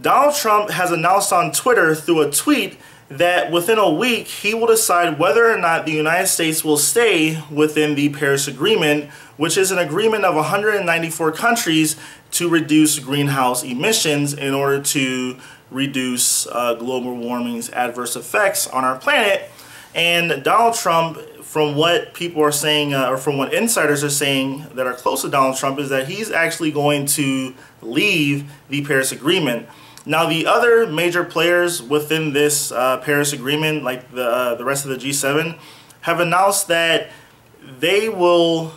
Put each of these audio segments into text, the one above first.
Donald Trump has announced on Twitter through a tweet that within a week he will decide whether or not the United States will stay within the Paris Agreement, which is an agreement of 194 countries to reduce greenhouse emissions in order to reduce global warming's adverse effects on our planet. And Donald Trump, from what people are saying, or from what insiders are saying that are close to Donald Trump, is that he's actually going to leave the Paris Agreement. Now, the other major players within this Paris Agreement, like the rest of the G7, have announced that they will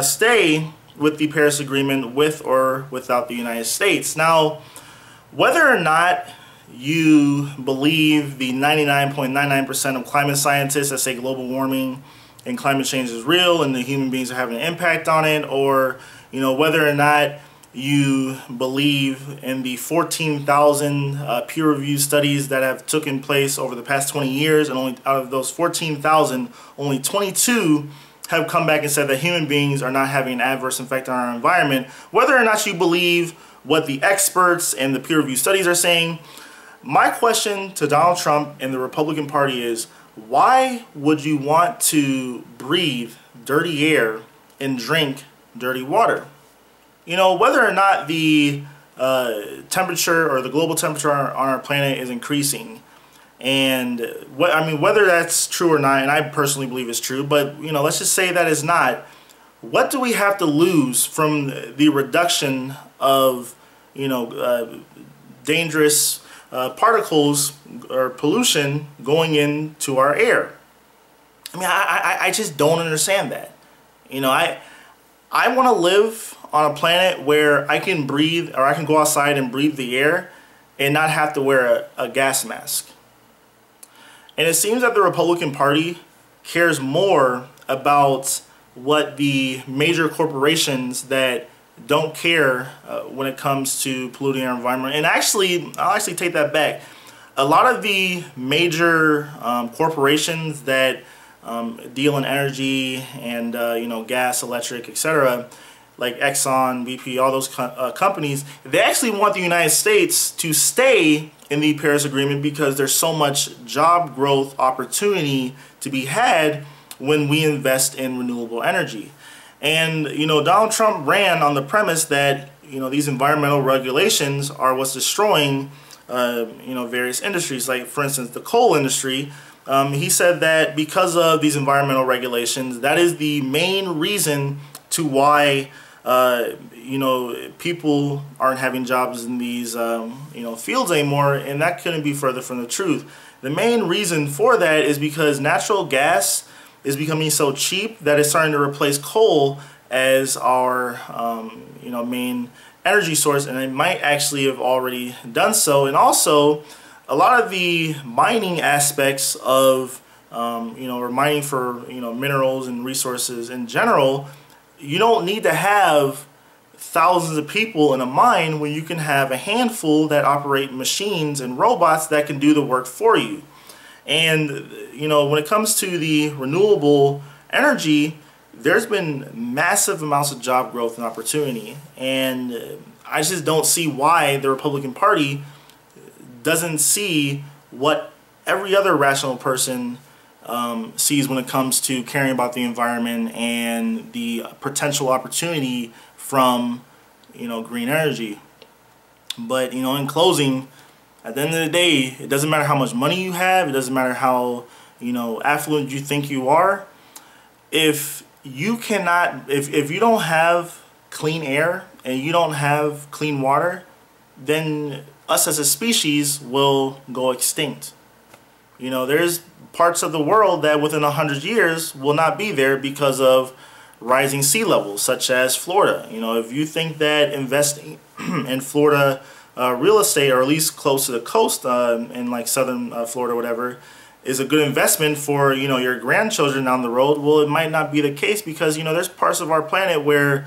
stay with the Paris Agreement with or without the United States. Now, whether or not you believe the 99.99% of climate scientists that say global warming and climate change is real and the human beings are having an impact on it, or whether or not you believe in the 14,000 peer-reviewed studies that have taken place over the past 20 years, and only out of those 14,000, only 22 have come back and said that human beings are not having an adverse effect on our environment. Whether or not you believe what the experts and the peer-reviewed studies are saying, my question to Donald Trump and the Republican Party is, why would you want to breathe dirty air and drink dirty water? Whether or not the temperature or the global temperature on our planet is increasing, and whether that's true or not, and I personally believe it's true, but let's just say that it's not. What do we have to lose from the reduction of dangerous particles or pollution going into our air? I just don't understand that. I want to live on a planet where I can breathe, or I can go outside and breathe the air and not have to wear a gas mask. And it seems that the Republican Party cares more about what the major corporations that don't care when it comes to polluting our environment. And I'll actually take that back. A lot of the major corporations that deal in energy and gas, electric, etc., like Exxon, BP, all those companies, they actually want the United States to stay in the Paris Agreement because there's so much job growth opportunity to be had when we invest in renewable energy. And Donald Trump ran on the premise that these environmental regulations are what's destroying various industries, like for instance the coal industry. He said that because of these environmental regulations, that is the main reason to why people aren't having jobs in these fields anymore, and that couldn't be further from the truth. The main reason for that is because natural gas is becoming so cheap that it's starting to replace coal as our main energy source, and it might actually have already done so. And also, a lot of the mining aspects of or mining for minerals and resources in general, you don't need to have thousands of people in a mine when you can have a handful that operate machines and robots that can do the work for you. And when it comes to the renewable energy, there's been massive amounts of job growth and opportunity, and I just don't see why the Republican Party doesn't see what every other rational person sees when it comes to caring about the environment and the potential opportunity from green energy. But in closing, at the end of the day, it doesn't matter how much money you have, it doesn't matter how affluent you think you are. If you don't have clean air and you don't have clean water, then us as a species will go extinct. There's parts of the world that within 100 years will not be there because of rising sea levels, such as Florida. If you think that investing in Florida real estate, or at least close to the coast in like southern Florida or whatever, is a good investment for your grandchildren down the road, well, it might not be the case, because there's parts of our planet where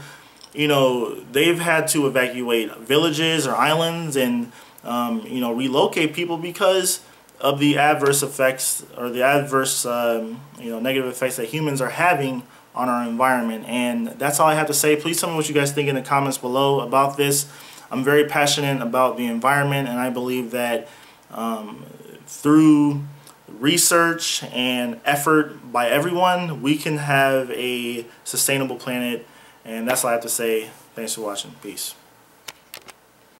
they've had to evacuate villages or islands and relocate people because of the adverse effects, or the adverse negative effects that humans are having on our environment. And that's all I have to say. Please tell me what you guys think in the comments below about this. I'm very passionate about the environment, and I believe that through research and effort by everyone, we can have a sustainable planet. And that's all I have to say. Thanks for watching. Peace.